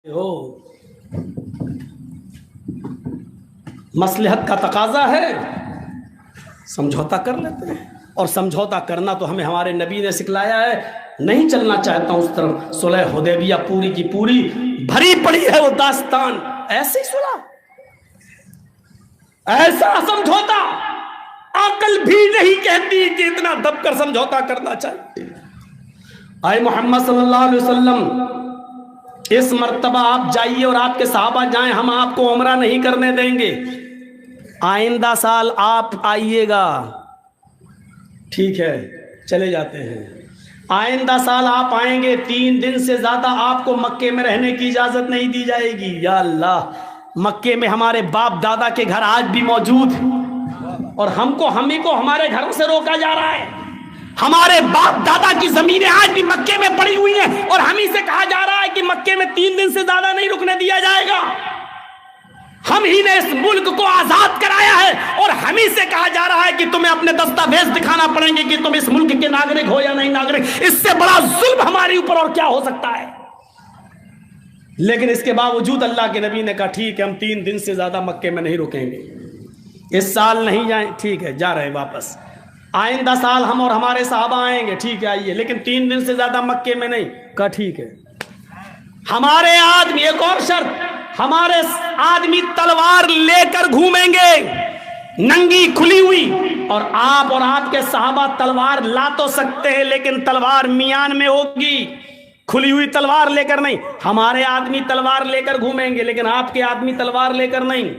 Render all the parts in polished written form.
ہو مصلحت کا تقاضا ہے، سمجھوتا کر لیتے ہیں، اور سمجھوتا کرنا تو ہمیں ہمارے نبی نے سکھلایا ہے۔ نہیں چلنا چاہتا ہوں اس طرف۔ صلح حدیبیہ پوری کی پوری بھری پڑی ہے وہ داستان، ایسے ہی سنا، ایسا سمجھوتا عقل بھی نہیں کہتی کہ اتنا دب کر سمجھوتا کرنا چاہیے۔ آئے محمد صلی اللہ علیہ وسلم، اس مرتبہ آپ جائیے اور آپ کے صحابہ جائیں، ہم آپ کو عمرہ نہیں کرنے دیں گے، آئندہ سال آپ آئیے گا۔ ٹھیک ہے، چلے جاتے ہیں۔ آئندہ سال آپ آئیں گے، 3 دن سے زیادہ آپ کو مکے میں رہنے کی اجازت نہیں دی جائے گی۔ یا اللہ، مکے میں ہمارے باپ دادا کے گھر آج بھی موجود ہیں، اور ہم ہی کو ہمارے گھروں سے روکا جا رہا ہے۔ ہمارے باپ دادا کی زمینیں آج بھی مکے میں پڑی ہوئی ہیں، اور ہم ہی سے کہا جا رہا ہے کہ مکے میں 3 دن سے زیادہ نہیں رکنے دیا جائے گا۔ ہم ہی نے اس ملک کو آزاد کرایا ہے، اور ہم ہی سے کہا جا رہا ہے کہ تمہیں اپنے دستاویز دکھانا پڑیں گے کہ تم اس ملک کے ناگرک ہو یا نہیں ناگرک۔ اس سے بڑا ظلم ہمارے اوپر اور کیا ہو سکتا ہے؟ لیکن اس کے باوجود اللہ کے نبی نے کہا ٹھیک ہے، ہم 3 دن سے زیادہ مکے میں نہیں رکیں گے۔ اس سال نہیں جائیں، ٹھیک ہے، جا رہے ہیں واپس۔ آئندہ سال ہم اور ہمارے صحابہ آئیں گے، ٹھیک ہے آئیے، لیکن 3 دن سے زیادہ مکے میں نہیں۔ کہا ٹھیک ہے۔ ہمارے آدمی، ایک اور شرط، ہمارے آدمی تلوار لے کر گھومیں گے ننگی کھلی ہوئی، اور آپ کے صحابہ تلوار لا تو سکتے ہیں لیکن تلوار میان میں ہوگی، کھلی ہوئی تلوار لے کر نہیں۔ ہمارے آدمی تلوار لے کر گھومیں گے لیکن آپ کے آدمی تلوار لے کر نہیں۔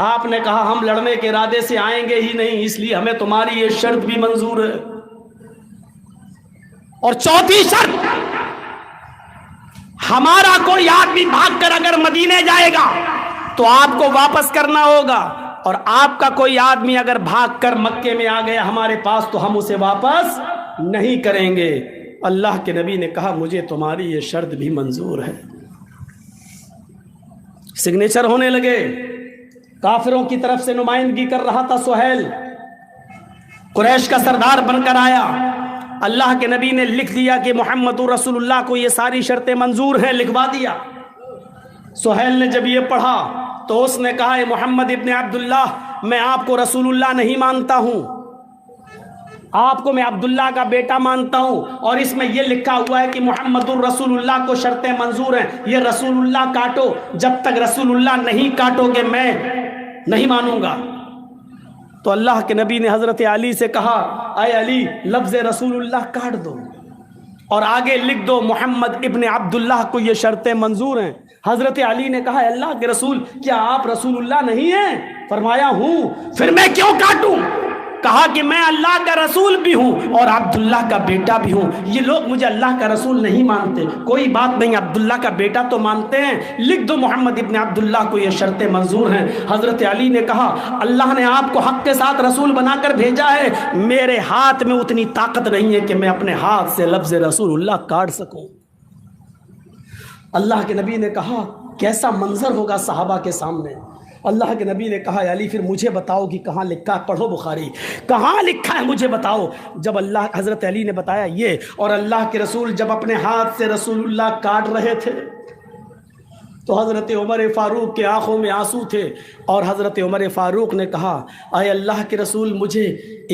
آپ نے کہا ہم لڑنے کے ارادے سے آئیں گے ہی نہیں، اس لیے ہمیں تمہاری یہ شرط بھی منظور ہے۔ اور چوتھی شرط، ہمارا کوئی آدمی بھاگ کر اگر مدینے جائے گا تو آپ کو واپس کرنا ہوگا، اور آپ کا کوئی آدمی اگر بھاگ کر مکے میں آ گیا ہمارے پاس تو ہم اسے واپس نہیں کریں گے۔ اللہ کے نبی نے کہا مجھے تمہاری یہ شرط بھی منظور ہے۔ سگنیچر ہونے لگے۔ کافروں کی طرف سے نمائندگی کر رہا تھا سہیل، قریش کا سردار بن کر آیا۔ اللہ کے نبی نے لکھ دیا کہ محمد رسول اللہ کو یہ ساری شرطیں منظور ہیں، لکھوا دیا۔ سہیل نے جب یہ پڑھا تو اس نے کہا اے محمد ابن عبداللہ، میں آپ کو رسول اللہ نہیں مانتا ہوں، آپ کو میں عبداللہ کا بیٹا مانتا ہوں، اور اس میں یہ لکھا ہوا ہے کہ محمد الرسول اللہ کو شرطیں منظور ہیں، یہ رسول اللہ کاٹو، جب تک رسول اللہ نہیں کاٹو گے میں نہیں مانوں گا۔ تو اللہ کے نبی نے حضرت علی سے کہا اے علی، لفظ رسول اللہ کاٹ دو اور آگے لکھ دو محمد ابن عبداللہ کو یہ شرطیں منظور ہیں۔ حضرت علی نے کہا اللہ کے رسول، کیا آپ رسول اللہ نہیں ہیں؟ فرمایا ہوں۔ پھر میں کیوں کاٹوں؟ کہا کہ میں اللہ کا رسول بھی ہوں اور عبداللہ کا بیٹا بھی ہوں، یہ لوگ مجھے اللہ کا رسول نہیں مانتے۔ کوئی بات نہیں، عبداللہ کا بیٹا تو مانتے ہیں، لکھ دو محمد ابن عبداللہ کو یہ شرطیں منظور ہیں۔ حضرت علی نے کہا اللہ نے آپ کو حق کے ساتھ رسول بنا کر بھیجا ہے، میرے ہاتھ میں اتنی طاقت نہیں ہے کہ میں اپنے ہاتھ سے لفظ رسول اللہ کاٹ سکوں۔ اللہ کے نبی نے کہا کیسا منظر ہوگا صحابہ کے سامنے۔ اللہ کے نبی نے کہا علی پھر مجھے بتاؤ کہ کہاں لکھا ہے، پڑھو بخاری، کہاں لکھا ہے مجھے بتاؤ۔ جب حضرت علی نے بتایا یہ، اور اللہ کے رسول جب اپنے ہاتھ سے رسول اللہ کاٹ رہے تھے تو حضرت عمر فاروق کے آنکھوں میں آنسو تھے، اور حضرت عمر فاروق نے کہا اے اللہ کے رسول مجھے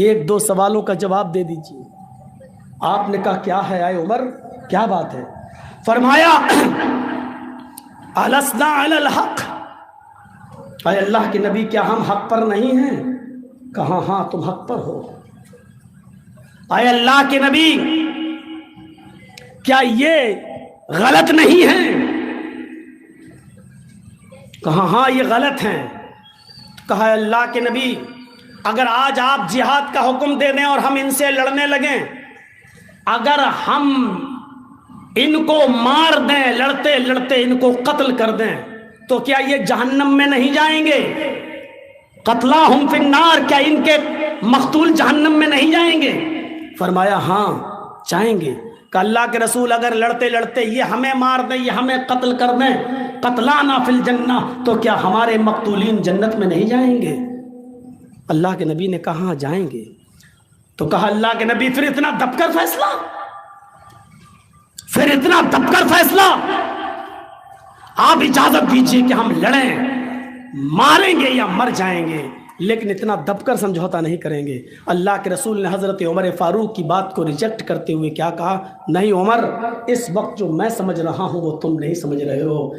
1-2 سوالوں کا جواب دے دیجیے۔ آپ نے کہا کیا ہے اے عمر، کیا بات ہے؟ فرمایا السنا علی الحق، اے اللہ کے نبی کیا ہم حق پر نہیں ہیں؟ کہا ہاں تم حق پر ہو۔ اے اللہ کے نبی کیا یہ غلط نہیں ہے؟ کہا ہاں یہ غلط ہیں۔ کہا اے اللہ کے نبی اگر آج آپ جہاد کا حکم دے دیں اور ہم ان سے لڑنے لگیں، اگر ہم ان کو مار دیں، لڑتے لڑتے ان کو قتل کر دیں تو کیا یہ جہنم میں نہیں جائیں گے؟ قتلاہم فی النار، کیا ان کے مقتول جہنم میں نہیں جائیں گے؟ فرمایا ہاں جائیں گے۔ کہ اللہ کے رسول اگر لڑتے لڑتے یہ ہمیں مار دیں، یہ ہمیں قتل کر دیں، قتلانا فی الجنہ، تو کیا ہمارے مقتولین جنت میں نہیں جائیں گے؟ اللہ کے نبی نے کہا ہاں جائیں گے۔ تو کہا اللہ کے نبی پھر اتنا دب کر فیصلہ، پھر اتنا دب کر فیصلہ؟ آپ اجازت دیجئے کہ ہم لڑیں، ماریں گے یا مر جائیں گے، لیکن اتنا دب کر سمجھوتا نہیں کریں گے۔ اللہ کے رسول نے حضرت عمر فاروق کی بات کو ریجیکٹ کرتے ہوئے کیا کہا؟ نہیں عمر، اس وقت جو میں سمجھ رہا ہوں وہ تم نہیں سمجھ رہے ہو۔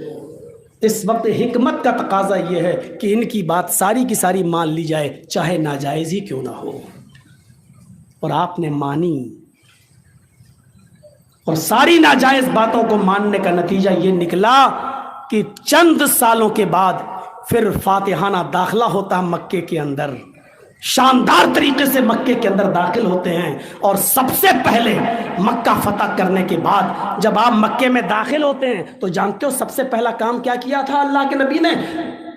اس وقت حکمت کا تقاضا یہ ہے کہ ان کی بات ساری کی ساری مان لی جائے، چاہے ناجائز ہی کیوں نہ ہو۔ اور آپ نے مانی، اور ساری ناجائز باتوں کو ماننے کا نتیجہ یہ نکلا کہ چند سالوں کے بعد پھر فاتحانہ داخلہ ہوتا ہے مکے کے اندر، شاندار طریقے سے مکے کے اندر داخل ہوتے ہیں، اور سب سے پہلے مکہ فتح کرنے کے بعد جب آپ مکے میں داخل ہوتے ہیں تو جانتے ہو سب سے پہلا کام کیا کیا تھا اللہ کے نبی نے؟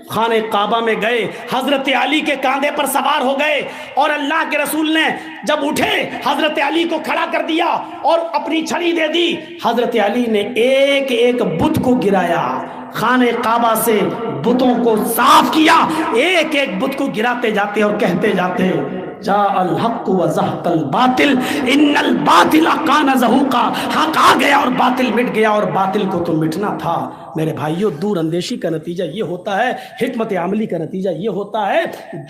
خانہ کعبہ میں گئے، حضرت علی کے کاندھے پر سوار ہو گئے، اور اللہ کے رسول نے جب اٹھے حضرت علی کو کھڑا کر دیا اور اپنی چھڑی دے دی۔ حضرت علی نے ایک ایک بت کو گرایا، خانہ کعبہ سے بتوں کو صاف کیا، ایک ایک بت کو گراتے جاتے اور کہتے جاتے جاء الحق وزهق الباطل ان الباطل کان زہوقا، حق آ گیا اور باطل مٹ گیا، اور باطل کو تو مٹنا تھا۔ میرے بھائیوں، دور اندیشی کا نتیجہ یہ ہوتا ہے، حکمت عملی کا نتیجہ یہ ہوتا ہے،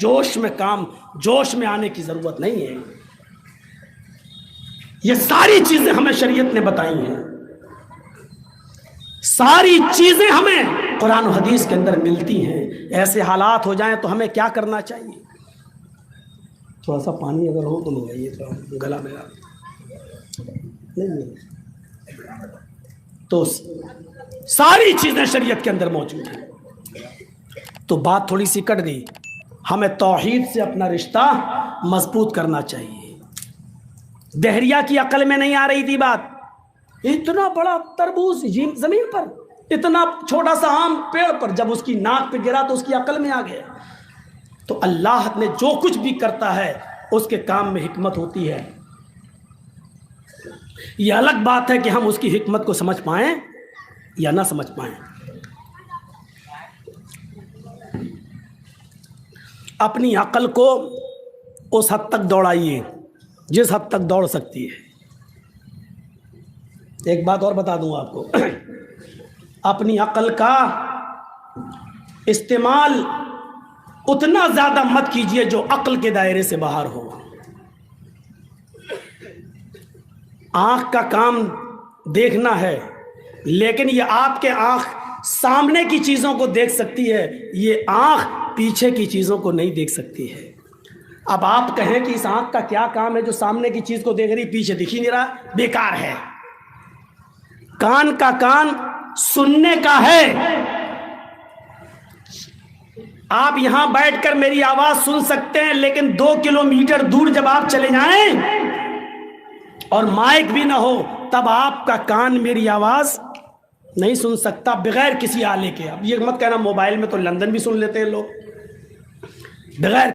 جوش میں آنے کی ضرورت نہیں ہے۔ یہ ساری چیزیں ہمیں شریعت نے بتائی ہیں، ساری چیزیں ہمیں قرآن و حدیث کے اندر ملتی ہیں۔ ایسے حالات ہو جائیں تو ہمیں کیا کرنا چاہیے؟ تھوڑا سا پانی اگر ہو تو منگائیے، تھوڑا گلا میرا نہیں۔ تو ساری چیزیں شریعت کے اندر موجود ہیں۔ تو بات تھوڑی سی کٹ گئی، ہمیں توحید سے اپنا رشتہ مضبوط کرنا چاہیے۔ دہریہ کی عقل میں نہیں آ رہی تھی بات، اتنا بڑا تربوز زمین پر، اتنا چھوٹا سا آم پیڑ پر، جب اس کی ناک پہ گرا تو اس کی عقل میں آ گیا۔ تو اللہ نے جو کچھ بھی کرتا ہے اس کے کام میں حکمت ہوتی ہے۔ یہ الگ بات ہے کہ ہم اس کی حکمت کو سمجھ پائیں یا نہ سمجھ پائیں۔ اپنی عقل کو اس حد تک دوڑائیے جس حد تک دوڑ سکتی ہے۔ ایک بات اور بتا دوں آپ کو، اپنی عقل کا استعمال اتنا زیادہ مت کیجئے جو عقل کے دائرے سے باہر ہو۔ آنکھ کا کام دیکھنا ہے، لیکن یہ آپ کے آنکھ سامنے کی چیزوں کو دیکھ سکتی ہے، یہ آنکھ پیچھے کی چیزوں کو نہیں دیکھ سکتی ہے۔ اب آپ کہیں کہ اس آنکھ کا کیا کام ہے جو سامنے کی چیز کو دیکھ رہی، پیچھے دکھ ہی نہیں رہا، بیکار ہے۔ کان کا کام سننے کا ہے۔ آپ یہاں بیٹھ کر میری آواز سن سکتے ہیں، لیکن 2 کلومیٹر دور جب آپ چلے جائیں اور مائک بھی نہ ہو تب آپ کا کان میری آواز نہیں سن سکتا بغیر کسی آلے کے۔ اب یہ مت کہنا موبائل میں تو لندن بھی سن لیتے ہیں لوگ، بغیر